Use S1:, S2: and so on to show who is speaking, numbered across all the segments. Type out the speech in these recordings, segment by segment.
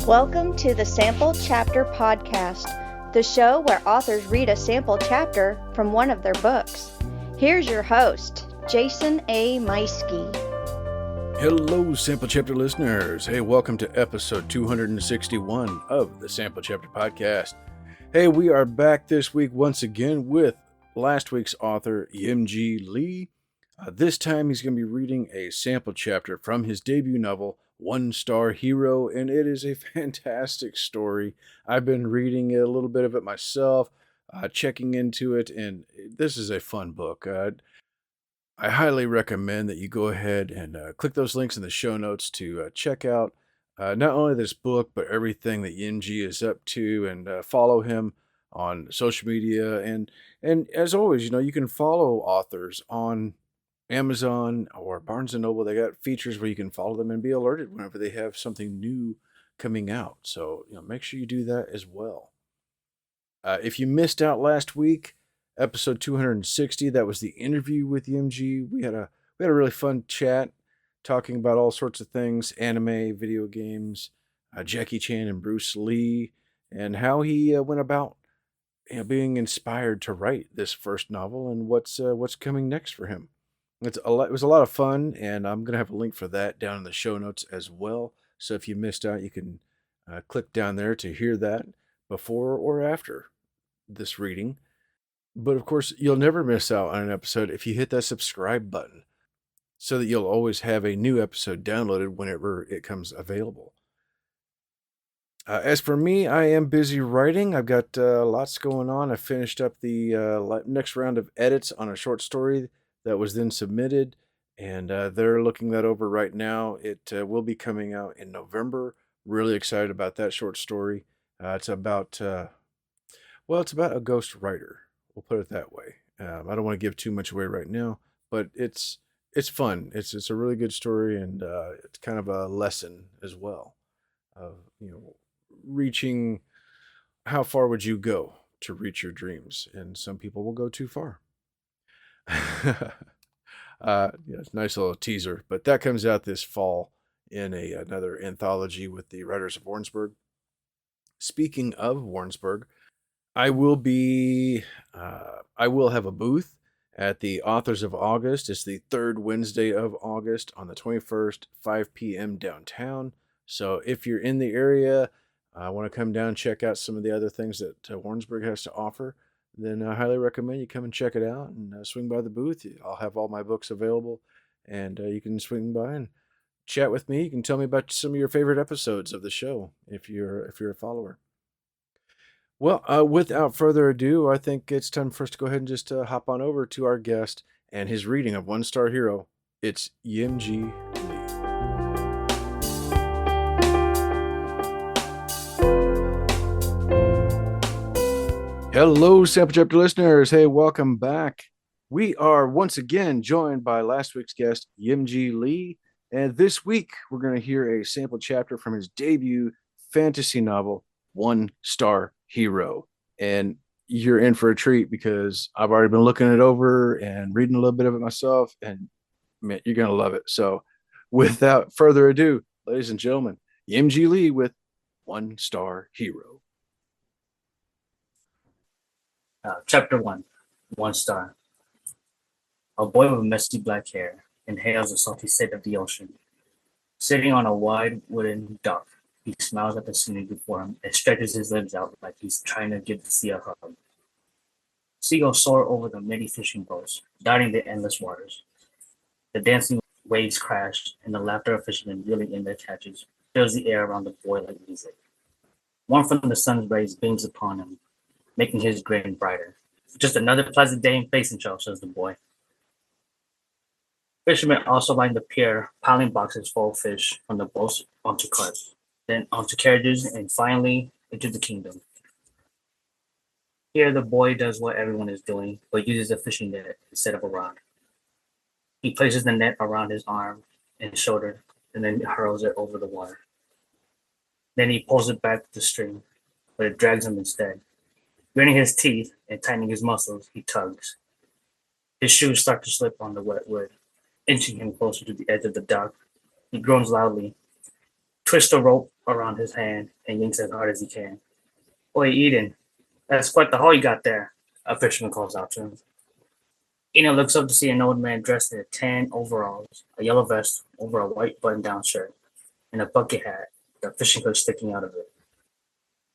S1: Welcome to the Sample Chapter Podcast, the show where authors read a sample chapter from one of their books. Here's your host, Jason A. Meiske.
S2: Hello, Sample Chapter listeners. Hey, welcome to episode 261 of the Sample Chapter Podcast. Hey, we are back this week once again with last week's author, Yimje Lee. This time he's going to be reading a sample chapter from his debut novel, One Star Hero, and it is a fantastic story. I've been reading a little bit of it myself, checking into it, and this is a fun book. I highly recommend that you go ahead and click those links in the show notes to check out not only this book, but everything that Yimje is up to, and follow him on social media. And as always, you can follow authors on Amazon or Barnes & Noble. They got features where you can follow them and be alerted whenever they have something new coming out. So, make sure you do that as well. If you missed out last week, episode 260, that was the interview with Yimje. We had a really fun chat talking about all sorts of things, anime, video games, Jackie Chan and Bruce Lee, and how he went about being inspired to write this first novel and what's coming next for him. It was a lot of fun, and I'm going to have a link for that down in the show notes as well. So if you missed out, you can click down there to hear that before or after this reading. But of course, you'll never miss out on an episode if you hit that subscribe button so that you'll always have a new episode downloaded whenever it comes available. As for me, I am busy writing. I've got lots going on. I finished up the next round of edits on a short story that was then submitted, and they're looking that over right now. It will be coming out in November. Really excited about that short story. It's about a ghost writer. We'll put it that way. I don't want to give too much away right now, but it's fun. It's a really good story, and it's kind of a lesson as well of reaching. How far would you go to reach your dreams? And some people will go too far. It's a nice little teaser, but that comes out this fall in another anthology with the writers of Warrensburg. Speaking of Warrensburg, I will have a booth at the Authors of August. It's the third Wednesday of August on the 21st, 5 p.m. downtown. So if you're in the area, want to come down, check out some of the other things that Warrensburg has to offer, then I highly recommend you come and check it out and swing by the booth. I'll have all my books available, and you can swing by and chat with me. You can tell me about some of your favorite episodes of the show if you're a follower. Well, without further ado, I think it's time for us to go ahead and just hop on over to our guest and his reading of One Star Hero. It's Yimje Lee. Hello, Sample Chapter listeners. Hey, welcome back. We are once again joined by last week's guest, Yimje Lee. And this week, we're going to hear a sample chapter from his debut fantasy novel, One Star Hero. And you're in for a treat because I've already been looking it over and reading a little bit of it myself. And man, you're going to love it. So without further ado, ladies and gentlemen, Yimje Lee with One Star Hero.
S3: Chapter 1, One Star. A boy with messy black hair inhales the salty scent of the ocean. Sitting on a wide wooden dock, he smiles at the scenery before him and stretches his limbs out like he's trying to give the sea a hug. Seagulls soar over the many fishing boats, dotting the endless waters. The dancing waves crash, and the laughter of fishermen reeling in their catches fills the air around the boy like music. Warmth from the sun's rays beams upon him, making his grin brighter. Just another pleasant day in Basinchow, says the boy. Fishermen also line the pier, piling boxes full of fish from the boats onto carts, then onto carriages, and finally into the kingdom. Here, the boy does what everyone is doing, but uses a fishing net instead of a rod. He places the net around his arm and shoulder, and then hurls it over the water. Then he pulls it back to the stream, but it drags him instead. Gritting his teeth and tightening his muscles, he tugs. His shoes start to slip on the wet wood, inching him closer to the edge of the dock. He groans loudly. twists the rope around his hand and yanks as hard as he can. "Oi, Eden, that's quite the haul you got there," a fisherman calls out to him. Eden looks up to see an old man dressed in tan overalls, a yellow vest over a white button-down shirt, and a bucket hat, with a fishing hook sticking out of it.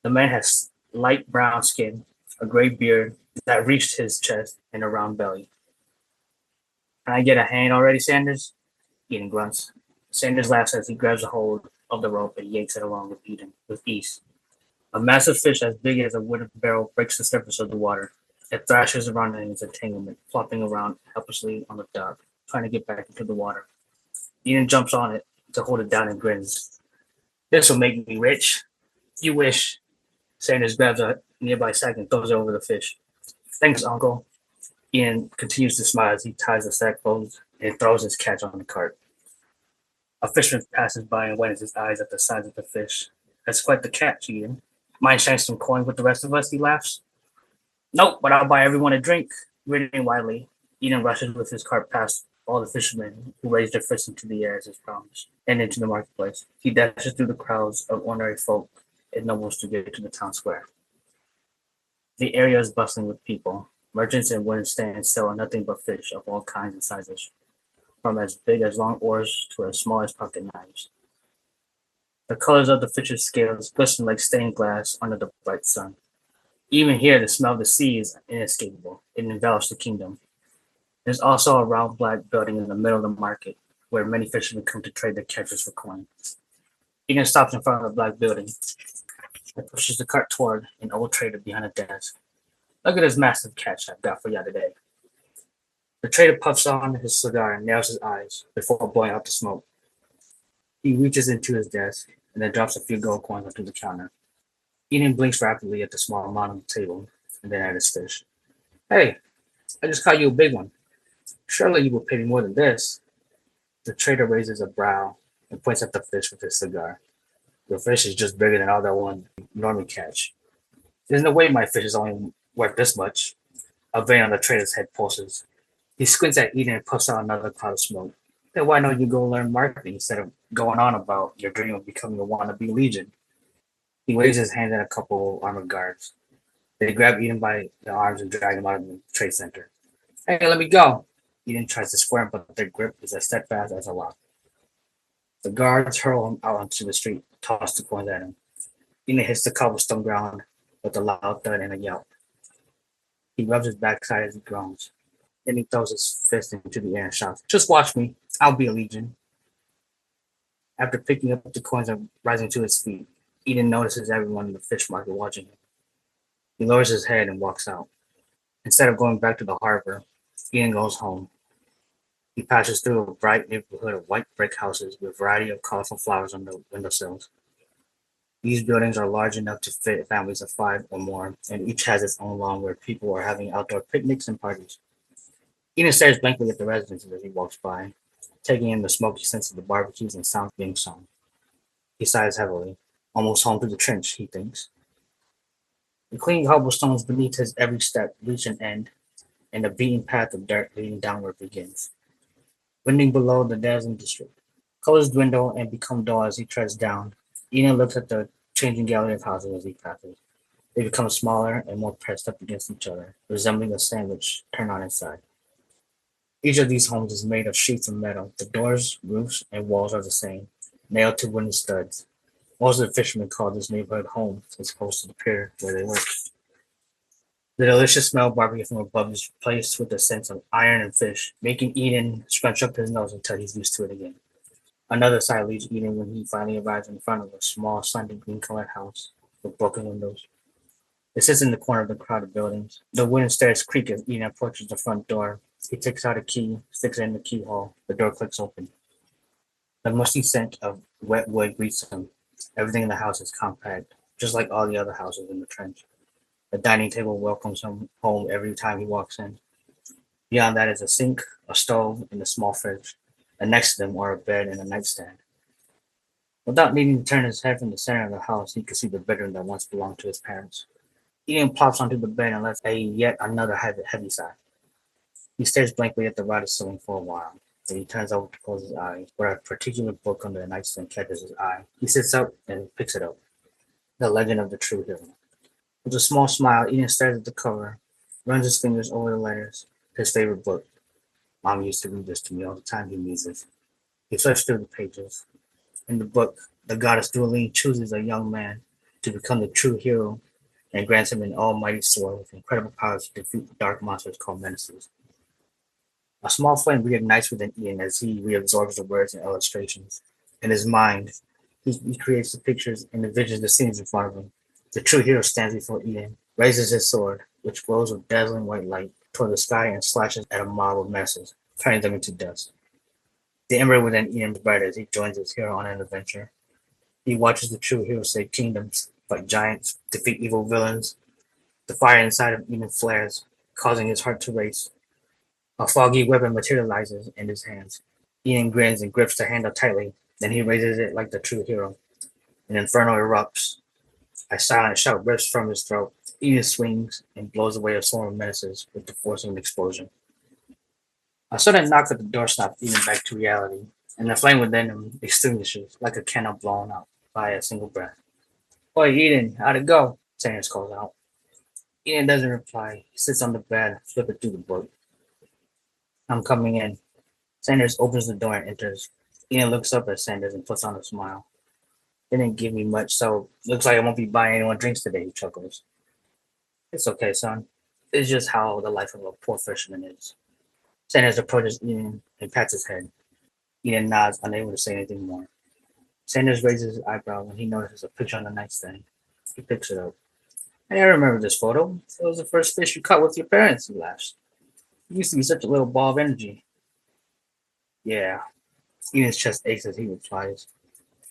S3: The man has light brown skin, a gray beard that reached his chest, and a round belly. "Can I get a hand already, Sanders?" Eden grunts. Sanders laughs as he grabs a hold of the rope and yanks it along with Eden with ease. A massive fish as big as a wooden barrel breaks the surface of the water. It thrashes around in its entanglement, flopping around helplessly on the dock, trying to get back into the water. Eden jumps on it to hold it down and grins. "This will make me rich." "You wish." Sanders grabs a nearby sack and throws it over the fish. "Thanks, Uncle." Ian continues to smile as he ties the sack closed and throws his catch on the cart. A fisherman passes by and widens his eyes at the size of the fish. "That's quite the catch, Ian. Mind sharing some coin with the rest of us?" he laughs. "Nope, but I'll buy everyone a drink." Grinning widely, Ian rushes with his cart past all the fishermen who raise their fists into the air as is promised, and into the marketplace. He dashes through the crowds of ordinary folk and nobles to get to the town square. The area is bustling with people. Merchants and wooden stands sell nothing but fish of all kinds and sizes, from as big as long oars to as small as pocket knives. The colors of the fish's scales glisten like stained glass under the bright sun. Even here, the smell of the sea is inescapable. It envelops the kingdom. There's also a round black building in the middle of the market, where many fishermen come to trade their catches for coin. Eden stops in front of the black building and pushes the cart toward an old trader behind a desk. "Look at this massive catch I've got for you today." The trader puffs on his cigar and narrows his eyes before blowing out the smoke. He reaches into his desk and then drops a few gold coins onto the counter. Eden blinks rapidly at the small amount on the table and then at his fish. "Hey, I just caught you a big one. Surely you will pay me more than this." The trader raises a brow and points at the fish with his cigar. "Your fish is just bigger than all that one normally catch. There's no way my fish is only worth this much." A vein on the trader's head pulses. He squints at Eden and puffs out another cloud of smoke. "Then why don't you go learn marketing instead of going on about your dream of becoming a wannabe legion?" He waves his hand at a couple armored guards. They grab Eden by the arms and drag him out of the trade center. "Hey, let me go!" Eden tries to squirm, but their grip is as steadfast as a rock. The guards hurl him out onto the street, toss the coins at him. Eden hits the cobblestone ground with a loud thud and a yelp. He rubs his backside as he groans. Then he throws his fist into the air and shouts, "Just watch me. I'll be a legion." After picking up the coins and rising to his feet, Eden notices everyone in the fish market watching him. He lowers his head and walks out. Instead of going back to the harbor, Eden goes home. He passes through a bright neighborhood of white brick houses with a variety of colorful flowers on the windowsills. These buildings are large enough to fit families of 5 or more, and each has its own lawn where people are having outdoor picnics and parties. Eden stares blankly at the residences as he walks by, taking in the smoky scents of the barbecues and sounds being sung. He sighs heavily. Almost home to the trench, he thinks. The clean cobblestones beneath his every step reach an end, and the beaten path of dirt leading downward begins. Winding below the dazzling district. Colors dwindle and become dull as he treads down. Eden looks at the changing gallery of houses as he passes. They become smaller and more pressed up against each other, resembling a sandwich turned on its side. Each of these homes is made of sheets of metal. The doors, roofs, and walls are the same, nailed to wooden studs. Most of the fishermen call this neighborhood home as opposed to the pier where they work. The delicious smell of barbecue from above is replaced with the sense of iron and fish, making Eden scrunch up his nose until he's used to it again. Another sight leaves Eden when he finally arrives in front of a small, slightly green-colored house with broken windows. It sits in the corner of the crowded buildings. The wooden stairs creak as Eden approaches the front door. He takes out a key, sticks it in the keyhole. The door clicks open. The musty scent of wet wood greets him. Everything in the house is compact, just like all the other houses in the trench. The dining table welcomes him home every time he walks in. Beyond that is a sink, a stove, and a small fridge. And next to them are a bed and a nightstand. Without needing to turn his head from the center of the house, he can see the bedroom that once belonged to his parents. Eden plops onto the bed and lets yet another heavy sigh. He stares blankly at the rotted ceiling for a while. Then he turns over to close his eyes, but a particular book under the nightstand catches his eye. He sits up and picks it up. The Legend of the True Hero. With a small smile, Eden stares at the cover, runs his fingers over the letters. His favorite book. Mom used to read this to me all the time, he muses. He flips through the pages. In the book, the goddess Dueling chooses a young man to become the true hero and grants him an almighty sword with incredible powers to defeat the dark monsters called menaces. A small flame reignites within Ian as he reabsorbs the words and illustrations. In his mind, he creates the pictures and envisions the scenes in front of him. The true hero stands before Ian, raises his sword, which glows with dazzling white light, toward the sky and slashes at a mob of menaces, turning them into dust. The ember within Ian is bright as he joins his hero on an adventure. He watches the true hero save kingdoms, fight giants, defeat evil villains. The fire inside of Ian flares, causing his heart to race. A foggy weapon materializes in his hands. Ian grins and grips the handle tightly, then he raises it like the true hero. An inferno erupts. A silent shout rips from his throat. Ian swings and blows away a swarm of menaces with the force of an explosion. A sudden knock at the door snaps Ian back to reality, and the flame within him extinguishes like a candle blown out by a single breath. "Oi, Eden, how'd it go?" Sanders calls out. Ian doesn't reply. He sits on the bed, flipping through the book. "I'm coming in." Sanders opens the door and enters. Ian looks up at Sanders and puts on a smile. "They didn't give me much, so looks like I won't be buying anyone drinks today," he chuckles. "It's okay, son. It's just how the life of a poor fisherman is." Sanders approaches Ian and pats his head. Ian nods, unable to say anything more. Sanders raises his eyebrow when he notices a picture on the nightstand. He picks it up. "Hey, I remember this photo. It was the first fish you caught with your parents," he laughs. "You used to be such a little ball of energy." "Yeah." Ian's chest aches as he replies.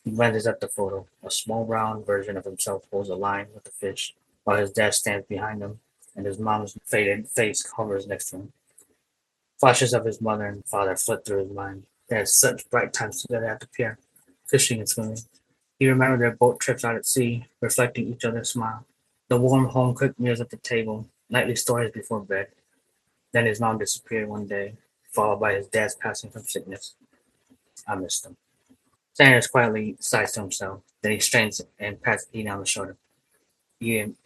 S3: He glances at the photo. A small round version of himself holds a line with the fish, while his dad stands behind him, and his mom's faded face hovers next to him. Flashes of his mother and father flit through his mind. They had such bright times together at the pier, fishing and swimming. He remembered their boat trips out at sea, reflecting each other's smile. The warm home-cooked meals at the table, nightly stories before bed. Then his mom disappeared one day, followed by his dad's passing from sickness. I missed him. Sanders quietly sighs to himself. Then he strains and pats Ian on the shoulder. "Ian,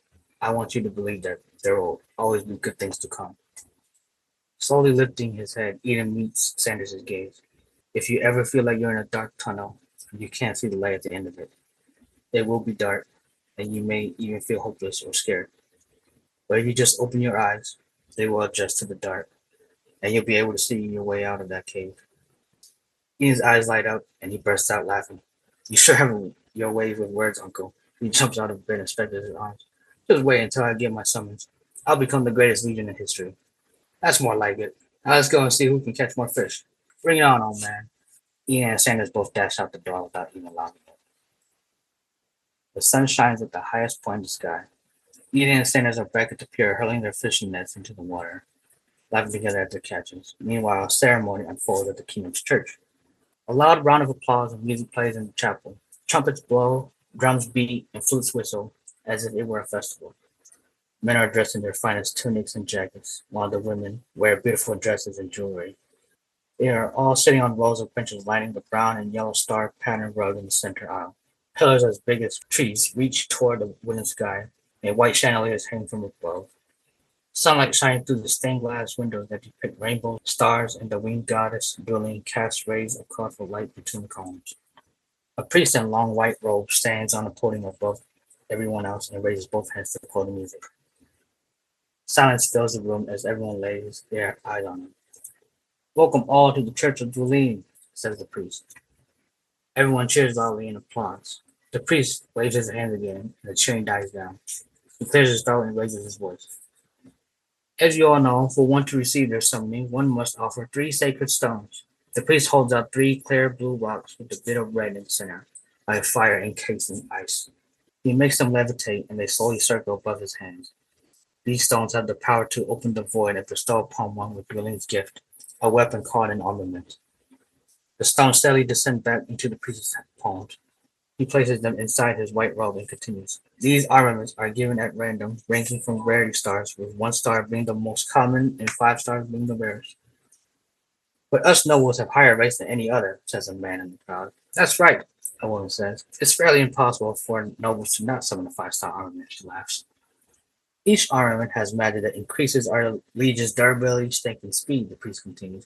S3: I want you to believe that there will always be good things to come." Slowly lifting his head, Eden meets Sanders' gaze. "If you ever feel like you're in a dark tunnel and you can't see the light at the end of it, it will be dark, and you may even feel hopeless or scared. But if you just open your eyes, they will adjust to the dark, and you'll be able to see your way out of that cave." Ian's eyes light up, and he bursts out laughing. "You sure have your way with words, Uncle." He jumps out of bed and stretches his arms. "Just wait until I get my summons. I'll become the greatest legion in history." "That's more like it. Now let's go and see who can catch more fish. Bring it on, old man." Ian and Sanders both dash out the door without even locking it. The sun shines at the highest point in the sky. Ian and Sanders are back at the pier, hurling their fishing nets into the water, laughing together at their catches. Meanwhile, a ceremony unfolds at the Kingdom's church. A loud round of applause and music plays in the chapel. Trumpets blow, drums beat, and flutes whistle, as if it were a festival. Men are dressed in their finest tunics and jackets, while the women wear beautiful dresses and jewelry. They are all sitting on rows of benches lining the brown and yellow star patterned rug in the center aisle. Pillars as big as trees reach toward the wooden sky, and white chandeliers hang from above. Sunlight shining through the stained glass windows that depict rainbows, stars, and the winged goddess dueling casts rays of colorful light between the columns. A priest in long white robes stands on a podium above everyone else and raises both hands to quote the music. Silence fills the room as everyone lays their eyes on him. "Welcome all to the Church of Julene," says the priest. Everyone cheers loudly and applauds. The priest waves his hand again, and the cheering dies down. He clears his throat and raises his voice. "As you all know, for one to receive their summoning, one must offer 3 sacred stones." The priest holds out 3 clear blue rocks with a bit of red in the center, like a fire encased in ice. He makes them levitate, and they slowly circle above his hands. These stones have the power to open the void and bestow upon one with Dueling's gift, a weapon called an armament. The stones steadily descend back into the priest's palms. He places them inside his white robe and continues. These armaments are given at random, ranking from rarity stars, with 1 star being the most common and 5 stars being the rarest. But us nobles have higher rates than any other, says a man in the crowd. That's right, a woman says. It's fairly impossible for nobles to not summon a 5-star armament, she laughs. Each armament has magic that increases our legion's durability, strength, and speed, the priest continues,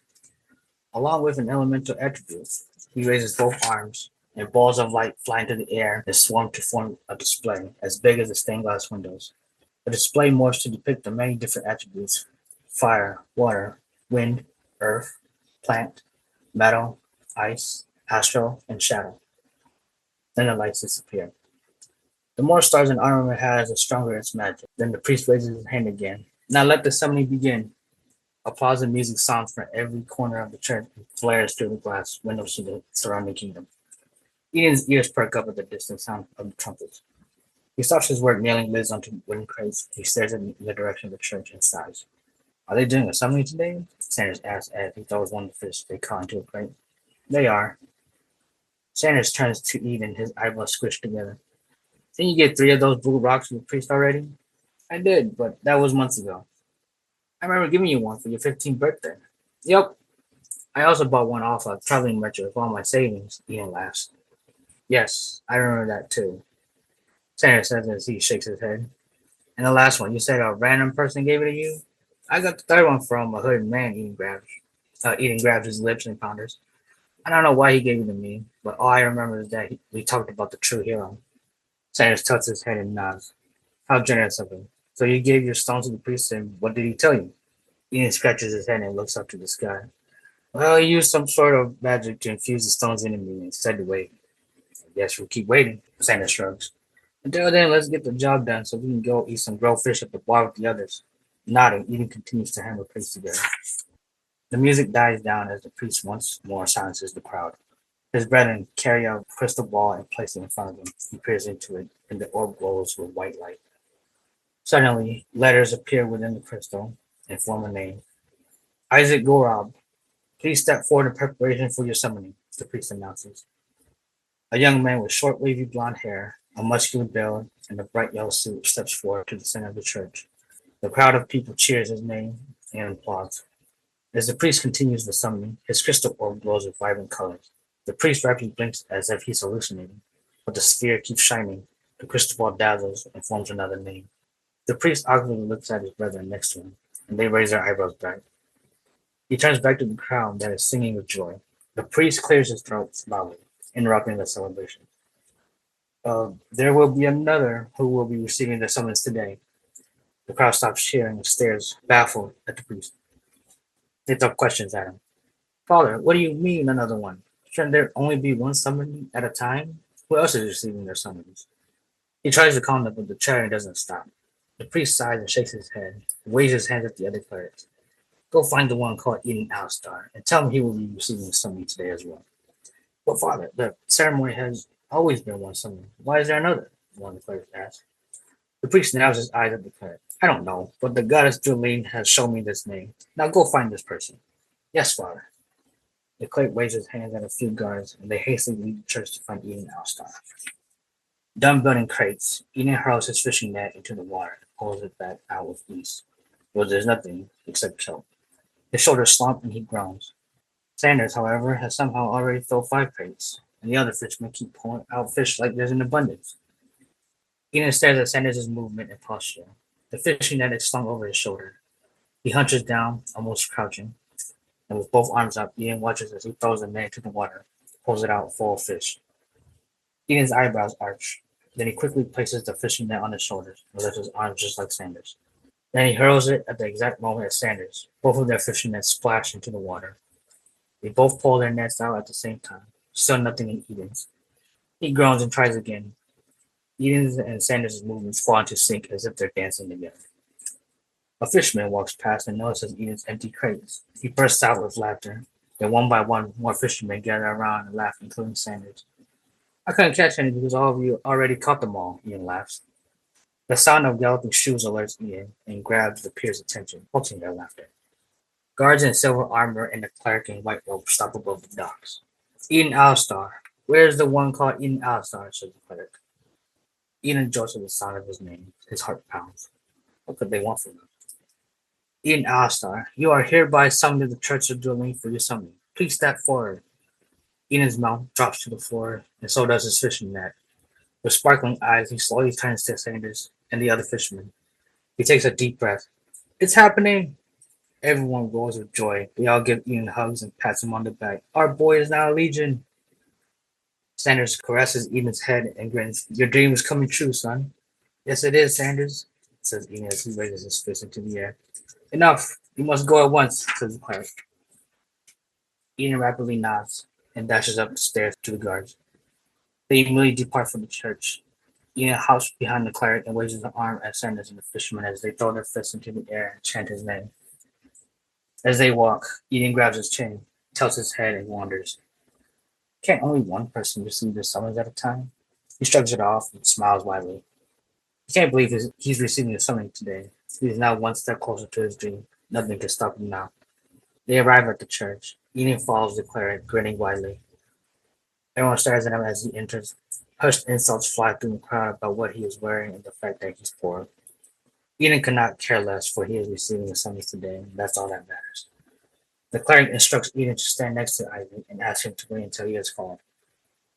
S3: along with an elemental attribute. He raises both arms, and balls of light fly into the air and swarm to form a display as big as the stained glass windows. The display morphs to depict the many different attributes: fire, water, wind, earth, plant, metal, ice, astral, and shadow. Then the lights disappear. The more stars an armament has, the stronger its magic. Then the priest raises his hand again. Now let the summoning begin. Applause and music sounds from every corner of the church and flares through the glass windows to the surrounding kingdom. Eden's ears perk up at the distant sound of the trumpets. He stops his work nailing lids onto wooden crates. He stares in the direction of the church and sighs. Are they doing a summoning today? Sanders asked as he throws one of the fish they caught into a crate. They are. Sanders turns to Eden, his eyebrows squished together. Didn't you get 3 of those blue rocks from the priest already? I did, but that was months ago. I remember giving you one for your 15th birthday. Yep. I also bought one off a traveling merchant with all my savings, Eden laughs. Yes, I remember that too, Sanders says as he shakes his head. And the last one, you said a random person gave it to you? I got the third one from a hooded man. Eden grabs his lips and ponders. I don't know why he gave it to me, but all I remember is that we talked about the true hero. Sanders tilts his head and nods. How generous of him. So you gave your stones to the priest, and what did he tell you? Eden scratches his head and looks up to the sky. Well, he used some sort of magic to infuse the stones into me and said to wait. I guess we'll keep waiting, Sanders shrugs. Until then, let's get the job done so we can go eat some grilled fish at the bar with the others. Nodding, Eden continues to hammer plates together. The music dies down as the priest once more silences the crowd. His brethren carry a crystal ball and place it in front of him. He peers into it, and the orb glows with white light. Suddenly, letters appear within the crystal and form a name. Isaac Gorob, please step forward in preparation for your summoning, the priest announces. A young man with short, wavy blonde hair, a muscular build, and a bright yellow suit steps forward to the center of the church. The crowd of people cheers his name and applauds. As the priest continues the summoning, his crystal orb glows with vibrant colors. The priest rapidly blinks as if he's hallucinating, but the sphere keeps shining. The crystal ball dazzles and forms another name. The priest awkwardly looks at his brethren next to him, and they raise their eyebrows back. He turns back to the crowd that is singing with joy. The priest clears his throat loudly, interrupting the celebration. There will be another who will be receiving the summons today. The crowd stops cheering and stares, baffled, at the priest. They throw questions at him. Father, what do you mean another one? Shouldn't there only be one summoning at a time? Who else is receiving their summons? He tries to calm them, but the chattering doesn't stop. The priest sighs and shakes his head, waves his hands at the other clerics. Go find the one called Eden Alstar, and tell him he will be receiving a summons today as well. But Father, the ceremony has always been one summon. Why is there another? One of the clerics asks. The priest narrows his eyes at the cleric. I don't know, but the goddess Julene has shown me this name. Now go find this person. Yes, Father. The cleric waves his hands at a few guards, and they hastily leave the church to find Eden Alstar. Done building crates, Eden hurls his fishing net into the water and pulls it back out with ease. Well, there's nothing except choke. His shoulders slump and he groans. Sanders, however, has somehow already filled 5 crates, and the other fishermen keep pulling out fish like there's an abundance. Eden stares at Sanders' movement and posture. The fishing net is slung over his shoulder. He hunches down, almost crouching, and with both arms up, Eden watches as he throws the net into the water, pulls it out full of fish. Eden's eyebrows arch. Then he quickly places the fishing net on his shoulders and lifts his arms just like Sanders. Then he hurls it at the exact moment as Sanders. Both of their fishing nets splash into the water. They both pull their nets out at the same time. Still nothing in Eden's. He groans and tries again. Eden's and Sanders' movements fall into sync as if they're dancing together. A fisherman walks past and notices Eden's empty crates. He bursts out with laughter. Then one by one, more fishermen gather around and laugh, including Sanders. I couldn't catch any because all of you already caught them all, Eden laughs. The sound of galloping shoes alerts Eden and grabs the peers' attention, halting their laughter. Guards in silver armor and the cleric in white robe stop above the docks. Eden Alstar. Where's the one called Eden Alstar? Says the cleric. Eden jolts at the sound of his name. His heart pounds. What could they want from him? Ian Alistar, you are hereby summoned to the church of dwelling for your summoning. Please step forward. Ian's mouth drops to the floor, and so does his fishing net. With sparkling eyes, he slowly turns to Sanders and the other fishermen. He takes a deep breath. It's happening! Everyone roars with joy. They all give Ian hugs and pats him on the back. Our boy is now a legion. Sanders caresses Eden's head and grins. Your dream is coming true, son. Yes, it is, Sanders, says Eden as he raises his fist into the air. Enough! You must go at once, says the cleric. Eden rapidly nods and dashes up the stairs to the guards. They immediately depart from the church. Eden hops behind the cleric and waves his arm at Sanders and the fishermen as they throw their fists into the air and chant his name. As they walk, Eden grabs his chin, tilts his head, and wanders. Can't only one person receive their summons at a time? He shrugs it off and smiles widely. He can't believe he's receiving a summons today. He is now one step closer to his dream. Nothing can stop him now. They arrive at the church. Eden follows the cleric, grinning widely. Everyone stares at him as he enters. Hushed insults fly through the crowd about what he is wearing and the fact that he's poor. Eden could not care less, for he is receiving a summons today, and that's all that matters. The cleric instructs Eden to stand next to Isaac and asks him to wait until he is called.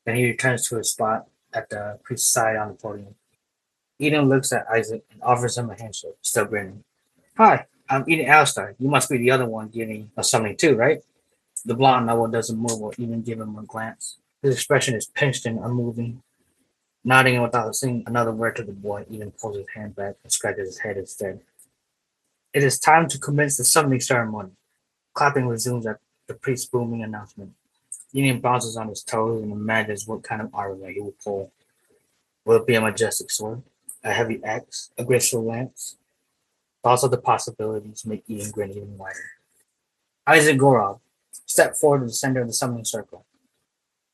S3: Then he returns to his spot at the priest's side on the podium. Eden looks at Isaac and offers him a handshake, still grinning. Hi, I'm Eden Alistar. You must be the other one getting a summoning too, right? The blonde noble doesn't move or even give him a glance. His expression is pinched and unmoving. Nodding without saying another word to the boy, Eden pulls his hand back and scratches his head instead. It is time to commence the summoning ceremony. Clapping resumes at the priest's booming announcement. Eden bounces on his toes and imagines what kind of armor he will pull. Will it be a majestic sword, a heavy axe, a graceful lance? Thoughts of the possibilities make Eden grin even wider. Isaac Gorov, step forward to the center of the summoning circle.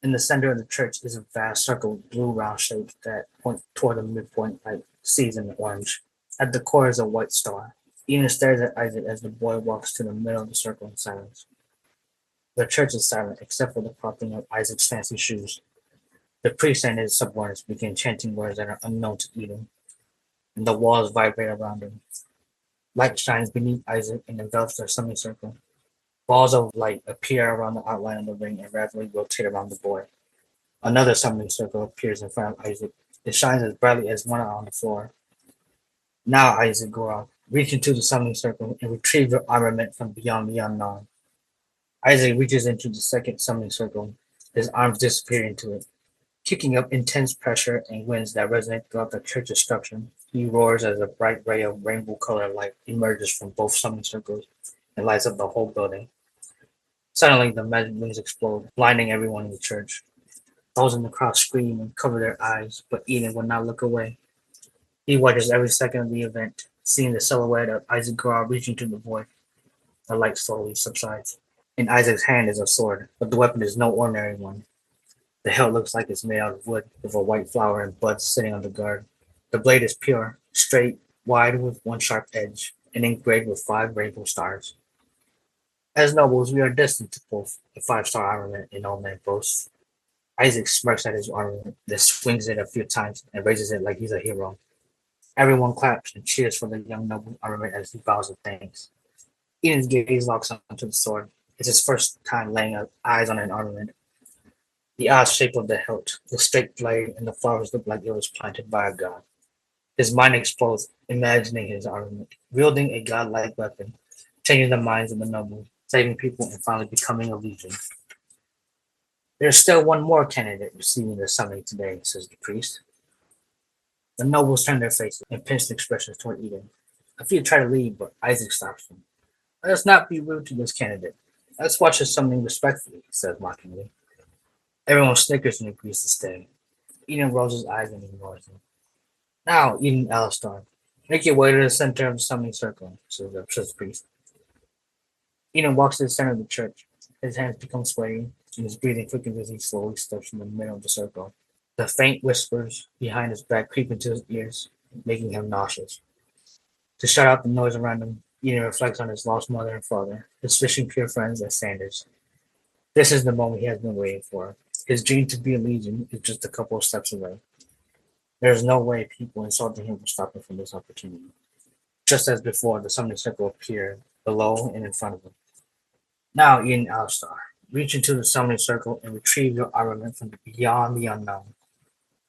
S3: In the center of the church is a vast circle of blue round shapes that point toward the midpoint like seeds in orange. At the core is a white star. Eden stares at Isaac as the boy walks to the middle of the circle in silence. The church is silent except for the popping of Isaac's fancy shoes. The priest and his subordinates begin chanting words that are unknown to Eden, and the walls vibrate around him. Light shines beneath Isaac and envelops their semicircle. Balls of light appear around the outline of the ring and rapidly rotate around the boy. Another summoning circle appears in front of Isaac. It shines as brightly as one on the floor. Now, Isaac Gorov, reach into the summoning circle and retrieve your armament from beyond the unknown. Isaac reaches into the second summoning circle, his arms disappear into it. Kicking up intense pressure and winds that resonate throughout the church's structure, he roars as a bright ray of rainbow-colored light emerges from both summoning circles and lights up the whole building. Suddenly, the magic wings explode, blinding everyone in the church. Those in the crowd scream and cover their eyes, but Eden will not look away. He watches every second of the event, seeing the silhouette of Isaac Gorov reaching to the boy. The light slowly subsides. In Isaac's hand is a sword, but the weapon is no ordinary one. The hilt looks like it's made out of wood, with a white flower and buds sitting on the guard. The blade is pure, straight, wide with one sharp edge, and engraved with 5 rainbow stars. As nobles, we are destined to pull a 5-star armament in all men boasts. Isaac smirks at his armament, then swings it a few times and raises it like he's a hero. Everyone claps and cheers for the young noble's armament as he bows with thanks. Eden's gaze locks onto the sword. It's his first time laying eyes on an armament. The odd shape of the hilt, the straight blade, and the flowers look like it was planted by a god. His mind explodes, imagining his armament, wielding a godlike weapon, changing the minds of the nobles, saving people, and finally becoming a legion. There's still one more candidate receiving the summoning today, says the priest. The nobles turn their faces and pinch the expressions toward Eden. A few try to leave, but Isaac stops them. Let us not be rude to this candidate. Let's watch his summoning respectfully, he says mockingly. Everyone snickers and agrees to stay. Eden rolls his eyes and ignores him. Now, Eden Alistar, make your way to the center of the summoning circle, says the priest. Eden walks to the center of the church. His hands become sweaty, and his breathing quickens as he slowly steps in the middle of the circle. The faint whispers behind his back creep into his ears, making him nauseous. To shut out the noise around him, Eden reflects on his lost mother and father, his fishing pure friends, and Sanders. This is the moment he has been waiting for. His dream to be a legion is just a couple of steps away. There is no way people insulting him will stop him from this opportunity. Just as before, the summoning circle appeared below and in front of him. Now, Eden Alistar, reach into the summoning circle and retrieve your armament from beyond the unknown.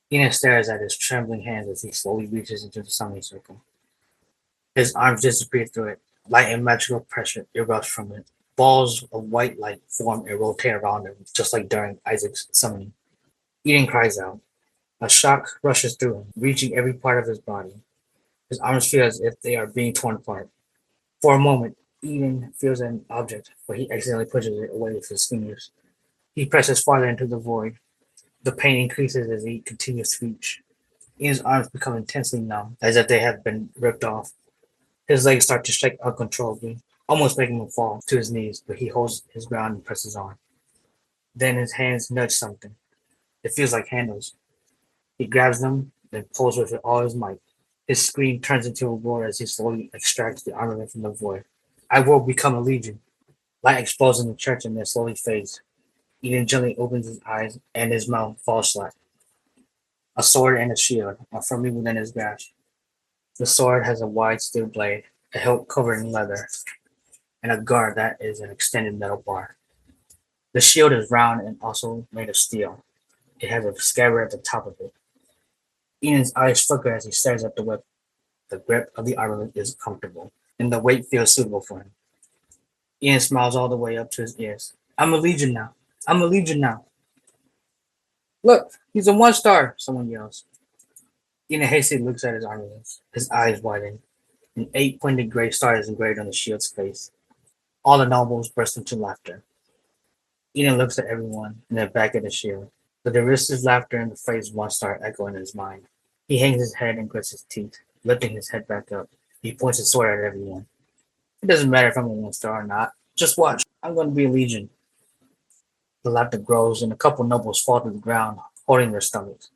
S3: Eden stares at his trembling hands as he slowly reaches into the summoning circle. His arms disappear through it. Light and magical pressure erupts from it. Balls of white light form and rotate around him, just like during Isaac's summoning. Eden cries out. A shock rushes through him, reaching every part of his body. His arms feel as if they are being torn apart. For a moment, Eden feels an object, but he accidentally pushes it away with his fingers. He presses farther into the void. The pain increases as he continues to reach. Eden's arms become intensely numb, as if they have been ripped off. His legs start to shake uncontrollably, almost making him fall to his knees, but he holds his ground and presses on. Then his hands nudge something. It feels like handles. He grabs them, then pulls with all his might. His scream turns into a roar as he slowly extracts the armament from the void. I will become a legion. Light explodes in the church and then slowly fades. Eden gently opens his eyes and his mouth falls flat. A sword and a shield are firmly within his grasp. The sword has a wide steel blade, a hilt covered in leather, and a guard that is an extended metal bar. The shield is round and also made of steel. It has a scabbard at the top of it. Eden's eyes flicker as he stares at the whip. The grip of the armament is comfortable, and the weight feels suitable for him. Eden smiles all the way up to his ears. I'm a legion now. I'm a legion now. Look, he's a 1-star, someone yells. Eden hastily looks at his armament. His eyes widen. An 8-pointed gray star is engraved on the shield's face. All the nobles burst into laughter. Eden looks at everyone and then back at the shield. The derisive laughter and the phrase 1-star echo in his mind. He hangs his head and grits his teeth, lifting his head back up. He points his sword at everyone. It doesn't matter if I'm a 1-star or not. Just watch. I'm going to be a legion. The laughter grows and a couple nobles fall to the ground, holding their stomachs.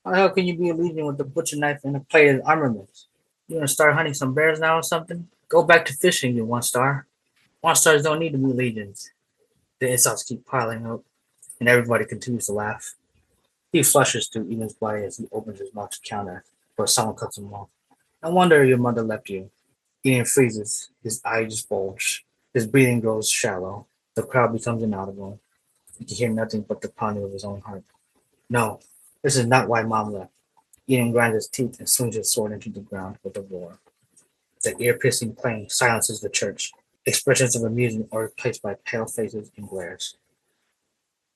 S3: How the hell can you be a legion with a butcher knife and a plated armament? You going to start hunting some bears now or something? Go back to fishing, you 1-star. 1-stars don't need to be legions. The insults keep piling up, and everybody continues to laugh. He flushes through Eden's body as he opens his mouth to counter, but someone cuts him off. I wonder if your mother left you. Eden freezes. His eyes bulge. His breathing grows shallow. The crowd becomes inaudible. He can hear nothing but the pounding of his own heart. No, this is not why Mom left. Eden grinds his teeth and swings his sword into the ground with a roar. The ear-piercing clang silences the church. Expressions of amusement are replaced by pale faces and glares.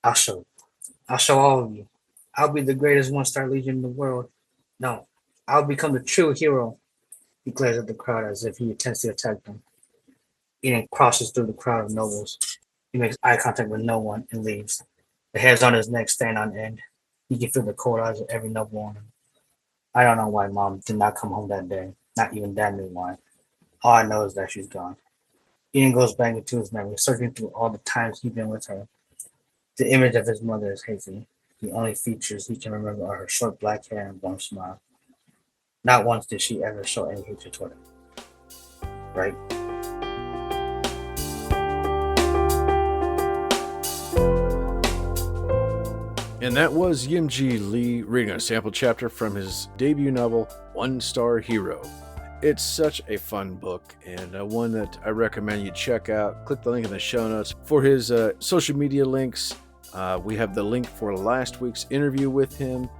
S3: I'll show all of you. I'll be the greatest 1-star legion in the world. No, I'll become the true hero. He glares at the crowd as if he intends to attack them. Eden crosses through the crowd of nobles. He makes eye contact with no one and leaves. The hairs on his neck stand on end. He can feel the cold eyes of every noble on him. I don't know why Mom did not come home that day. Not even Dad knew why. All I know is that she's gone. Eden goes back into his memory, searching through all the times he's been with her. The image of his mother is hazy. The only features he can remember are her short black hair and warm smile. Not once did she ever show any hatred toward him. Right?
S2: And that was Yimje Lee reading a sample chapter from his debut novel, 1-Star Hero. It's such a fun book, and one that I recommend you check out. Click the link in the show notes for his social media links. We have the link for last week's interview with him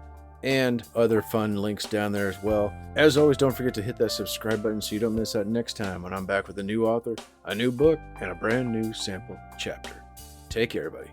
S2: and other fun links down there as well. As always, don't forget to hit that subscribe button so you don't miss out next time when I'm back with a new author, a new book, and a brand new sample chapter. Take care, everybody.